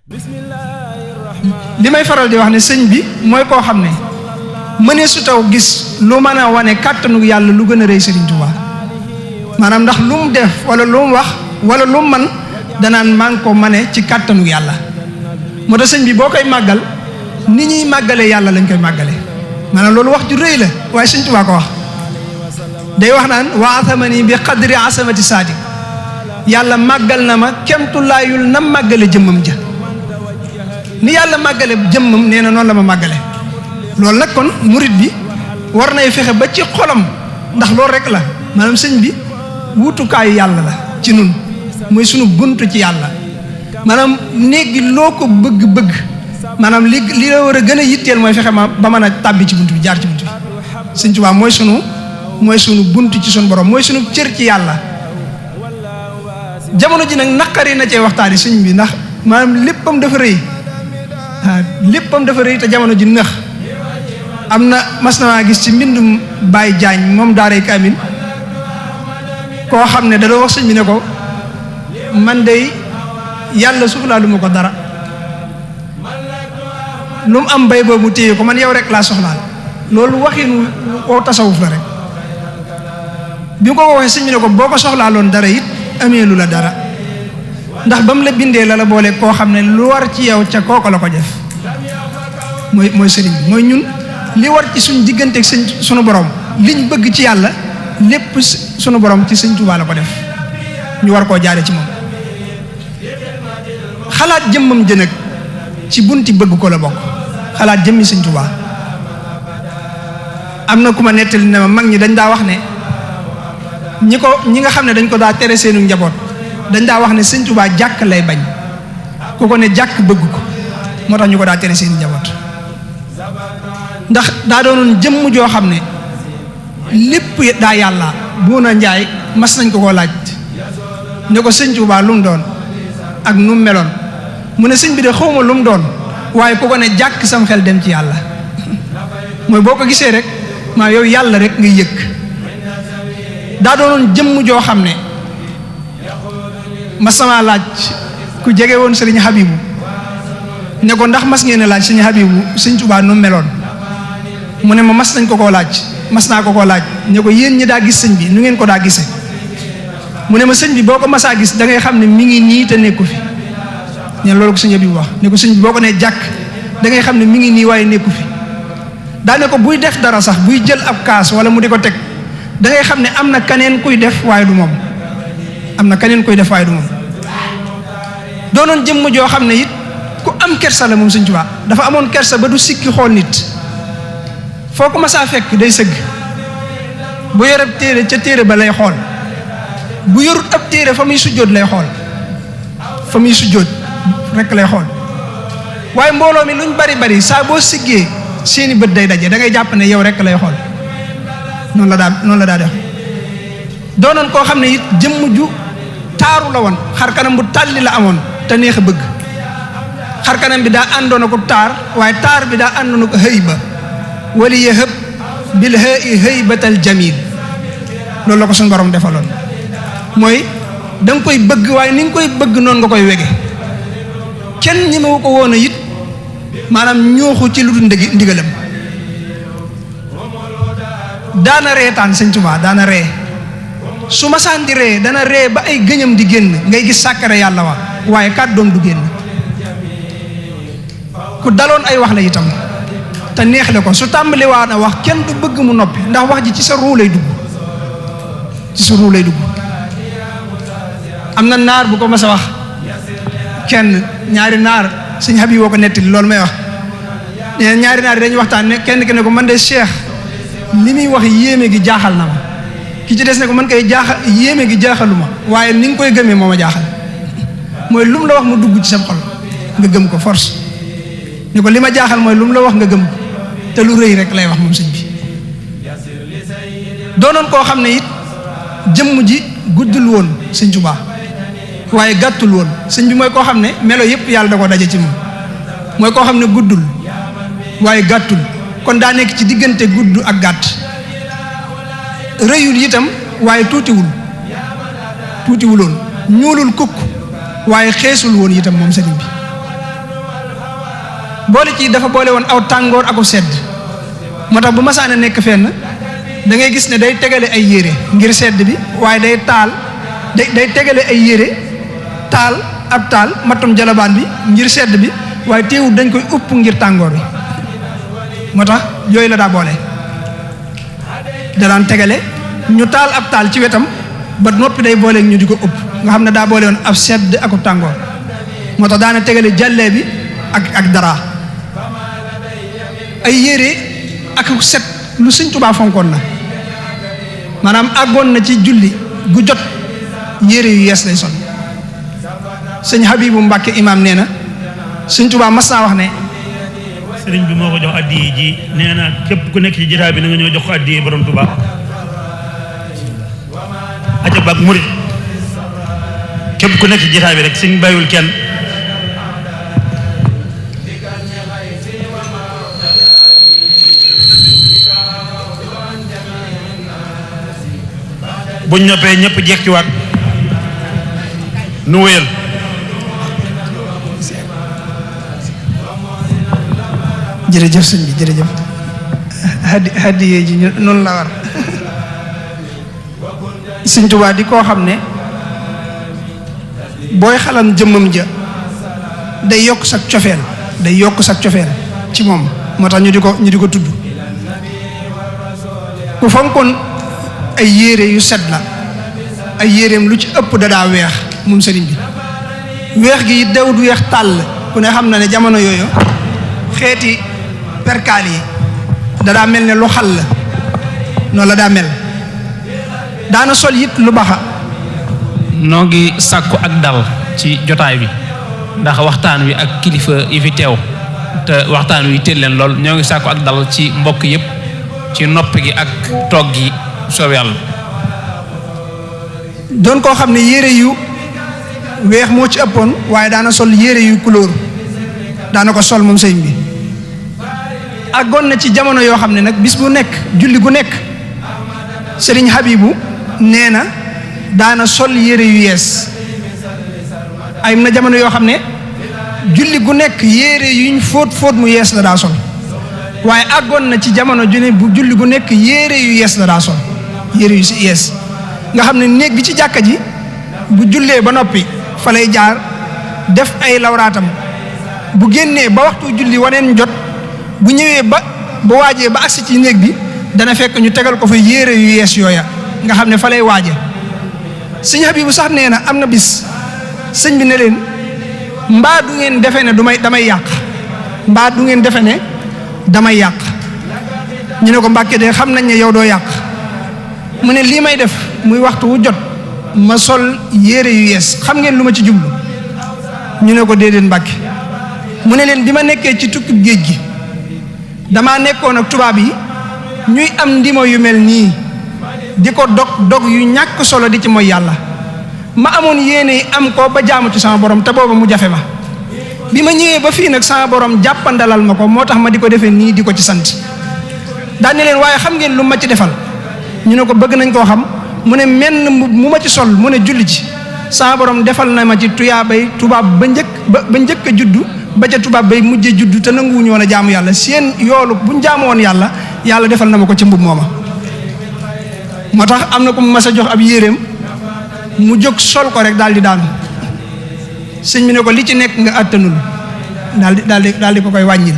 li may faral di wax ne sëñ bi mooy koo xam ne mënee su taw gis lu mën a wane kàttanu yàlla lu gën a rëy Sëriñ Tuubaa maanaam ndax lu mu def wala lu mu wax wala lu mu man danaan maa ngi ko mane ci kàttanu yàlla moo tax sëñ bi boo koy màggal ni ñuy màggalee yàlla lañ koy màggale maanaam loolu wax ju rëy la waaye Sëñ Tuubaa ko wax day wax naan wa athamani bi qadri asamati saadiq yàlla màggal na ma kemtulaayul na màggale jëmmam ja ni yàlla màggale jëmmam nee na noonu la ma màggale loolu nag kon murit bi war nay fexe ba ci xolam ndax loolu rek la maanaam sëñ bi wutukaayu yàlla la ci nun mooy sunu buntu ci yàlla maanaam néeg gi loo ko bëgg-bëgg maanaam li la war a gën a yitteel mooy fexe ma ba mën a tàbbi ci buntu bi jaar ci buntu bi Sëñ Tuubaa mooy sunu buntu ci sunu borom mooy sunu cër ci yàlla jamono ji nag naqari na cee waxtaani sëñ bi ndax maanaam léppam dafa rëy waaw léppam dafa rëy te jamono ji nëx am na mas na maa gis ci mbindum Baye Diagne moom daaray Kamil koo xam ne da doon wax sëñ bi ne ko man de yàlla soxlaa lu ma ko dara lu mu am bay boobu téye ko man yow rek laa soxlaal loolu waxinu koo tasawuf la rek bi ko waxee sëñ bi ne ko boo ko soxlaaloon dara it ameelu la dara ndax ba mu la bindee la boole koo xam ne lu war ci yow ca kooko la ko def mooy sëriñ bi mooy ñun li war ci suñ digganteeg sunu borom liñ bëgg ci yàlla lépp sunu borom ci Sëñ Tuubaa la ko def ñu war koo jaare ci moom xalaat jëmmam jënëg ci bunti bëgg ko la bokk xalaat jëmmi Sëñ Tuubaa am na ku ma nettali ne ma mag ñi dañ daa wax ne ñi nga xam ne dañ ko daa tere seenu njaboot dañ daa wax ne Sëñ Tuubaa jàkk lay bañ ku ko ne jàkk bëgg ko moo tax ñu ko daa tere seenu njaboot ndax daa doonoon jëmm joo xam ne lépp daa yàlla Buuna Njaay mas nañ ko laaj ne ko Sëñ Tuubaa lu mu doon ak nu mu meloon mu ne sëñ bi de xawma lu mu doon waaye ku ko ne jàkk sam xel dem ci yàlla mooy boo ko gisee rek maa yow yàlla rek ngay yëg daa doonoon jëmm joo xam ne mas sama laaj ku jege woon Sëriñ Habibu ne ko ndax mas ngeen a laaj Sëriñ Habibu Sëñ Tuubaa nu mu meloon mu ne ma mas nañ ko laaj mas naa ko laaj ne ko yéen ñi daa gis sëñ bi nu ngeen ko daa gisee mu ne ma sëñ bi boo ko masaa gis da ngay xam ne mi ngi nii te nekku fi ne loolu ko sëñ bi wax ne ko sëñ bi boo ko nee jàkk da ngay xam ne mi ngi nii waaye nekku fi daa ne ko buy def dara sax buy jël ab kaas wala mu di ko teg da ngay xam ne am na keneen kuy def waaye du moom am na keneen kuy def waaye du moom doonoon jëmm joo xam ne it ku am kersa la moom Sëñ Tuubaa dafa amoon kersa ba du sikki xool nit foo ko masaa fekk day sëgg bu yor ab téere ca téere ba lay xool bu yorut ab téere fa muy sujjóot lay xool fa muy sujjóot rek lay xool waaye mbooloo mi luñ bari saa boo siggee seeni bët day daje da ngay jàpp ne yow rek lay xool noonu la daa def doonoon koo xam ne it jëmm ju taaru la woon xar kanam bu tàlli la amoon te neex a bëgg xar kanam bi daa àndoon ak taar waaye taar bi daa àndoon ak hëyba wali yahab bil hëybatal jamil loolu la ko suñu borom defaloon mooy da nga koy bëgg waaye ni nga koy bëgg noonu nga koy wege kenn ñi ma ko woon a it maanaam ñooxu ci lu dul ndigalam daana reetaan Sëñ Tuubaa daana ree su ma saan di ree dana ree ba ay gëñam di génn ngay gis sàkkare yàlla wa waaye kàddoom du génn ku daloon ay wax la itam te neex le ko su tàmbali waa na wax kenn du bëgg mu noppi ndax wax ji ci sa ruu lay dugg am na naar bu ko mas a wax kenn ñaari naar Sëñ Habib woo ko nettali loolu may wax nee ñaari naar yi dañuy waxtaan ne kenn ki ne ko man de Cheikh li muy wax yéeme gi jaaxal na ma ki ci des ne ko man kay yéeme gi jaaxalu ma waaye ni nga koy gëmee moo ma jaaxal mooy lu mu la wax mu dugg ci sa xol nga gëm ko force ne ko li ma jaaxal mooy lu mu la wax nga gëm ko te lu rëy rek lay wax moom sëñ bi doonoon koo xam ne it jëmm ji guddul woon Sëñ Tuubaa waaye gàttul woon sëñ bi mooy koo xam ne melo yëpp yàlla da ko daje ci moom mooy koo xam ne guddul waaye gàttul kon daa nekk ci diggante gudd ak gàtt rëyul itam waaye tuutiwuloon ñuulul kukk waaye xeesul woon itam moom sëriñ bi boole ci dafa boole woon aw tàngoor aku sedd moo tax bu masaana nekk fenn da ngay gis ne day tegale ay yére ngir sedd bi waaye day taal day tegale ay yére taal ab taal mattum jalabaan bi ngir sedd bi waaye teewul dañ koy upp ngir tàngoor bi moo tax yooyu la daa boole da daan tegale ñu taal ab taal ci wetam ba noppi day boole ñu di ko upp nga xam ne daa boole woon ab sedd ak tàngoor moo tax daana tegale jàllee bi ak dara ay yére ak set lu Sëñ Tuubaa fonkoon na maanaam àggoon na ci julli gu jot yére yu yees lay sol sëñ Habibu Mbàkke imaam nee na Sëñ Tuubaa mas naa wax ne sëriñ bi moo ko jox addiya ji nee na képp ku nekk ci jotaay bi na nga ñëw jox ko addiya borom Tuubaa aja baag murit képp ku nekk ci jotaay bi rek sëñ bàyyiwul kenn buñ ñoppee ñëpp jekkiwaat nu wéyal jërëjëf sëñ bi jërëjëf hadiye ji noonu la war Sëñ Tuubaa di koo xam ne booy xalam jëmmam ja day yokk sa cofeel ci moom moo tax ñu di ko tudd ku fonkoon ay yére yu set la ay yéreem lu ci ëpp da daa weex moom sëriñ bi weex gi it dawut weex tàll ku ne xam na ne jamono yooyu xeeti perkaal yi da daa mel ne lu xal la noonu la daa mel daana sol it lu baxa noo ngi sàkku ak dal ci jotaay bi ndax waxtaan wi ak kilifa yi fi teew te waxtaan wi teel leen lool ñoo ngi sàkku ak dal ci mbokk yépp ci nopp gi ak toog gi soob yàlla doon koo xam ne yére yu weex moo ci ëppoon waaye daana sol yére yu couleur daana ko sol moom sëñ bi àggoon na ci jamono yoo xam ne nag bis bu nekk julli gu nekk sëriñ Habibu nee na daana sol yére yu yees ay na jamono yoo xam ne julli gu nekk yére yuñ fóot mu yees la daa sol waaye àggoon na ci jamono ju ne bu julli gu nekk yére yu yees la daa sol yére yu si yees nga xam ne néeg bi ci jàkka ji bu jullee ba noppi fa lay jaar def ay lawraatam bu génnee ba waxtu julli waneen jot bu ñëwee ba waajee ba agsi ci néeg bi dana fekk ñu tegal ko fa yére yu yees yooya nga xam ne fa lay waaje sëñ Habibu sax nee na am na bis sëñ bi ne leen mbaa du ngeen defe ne damay yàq mbaa du ngeen defe ne damay yàq ñu ne ko Mbàkke de xam nañ ne yow doo yàq mu ne lii may def muy waxtu wu jot ma sol yére yu yees xam ngeen lu ma ci jublu ñu ne ko déedéet Mbàkke mu ne leen bi ma nekkee ci tukki géej gi damaa nekkoon ak tubaab yi ñuy am ndimo yu mel nii di ko dog yu ñàkk solo di ci mooy yàlla ma amoon yéene am ko ba jaamu ci sama borom te booba mu jafe ma bi ma ñëwee ba fii nag sama borom jàppandalal ma ko moo tax ma di ko defee nii di ko ci sant daan ne leen waaye xam ngeen lu ma ci defal ñu ne ko bëgg nañ koo xam mu ne menn mu ma ci sol mu ne julli ci sama borom defal na ma ci tuyaabay tubaab ba njëkk a juddu ba ca tubaab bay mujjee juddu te nanguwuñu woon a jaamu yàlla seen yoolu buñ jaamu woon yàlla defal na ma ko ci mbub mooma moo tax am na ko mu mas a jox ab yéreem mu jóg sol ko rek daal di daanu sëñ bi ne ko li ci nekk nga àttanul daal di ko koy wàññil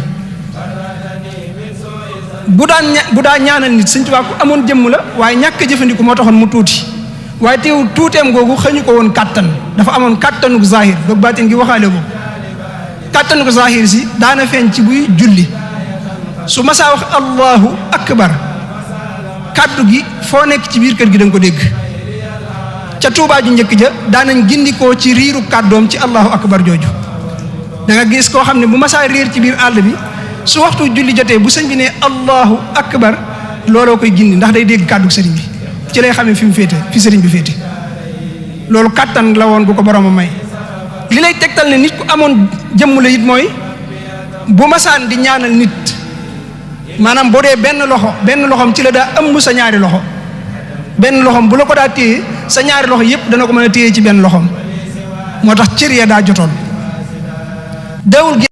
bu daa ñaanal nit sëñ Tuubaa ku amoon jëmm la waaye ñàkk jëfandiku moo taxoon mu tuuti waaye teewul tuuteem googu xëñu ko woon kàttan dafa amoon kàttanuk zahir ba baatin gi waxaale ko kàttanuk zahir si daana feeñ ci buy julli su masaa wax allahu akbar kàddu gi foo nekk ci biir kër gi da nga ko dégg ca Tuubaa ju njëkk ja daanañ gindikoo ci riiru kàddoom ci allahu akbar jooju da nga gis koo xam ne bu masaa riir ci biir àll bi su waxtu julli jotee bu sëñ bi ne allahu akbar looloo koy gindi ndax day dégg kàddu sëriñ bi ci lay xamee fi mu féete fi sëriñ bi féete loolu kàttan la woon gu ko borom a may li lay tegtal ne nit ku amoon jëmm la it mooy bu masaan di ñaanal nit maanaam boo dee benn loxoom ci la daa ëmb sa ñaari loxo benn loxoom bu la ko daa téye sa ñaari loxo yépp dana ko mën a téye ci benn loxoom moo tax cër ya daa jotoon dawul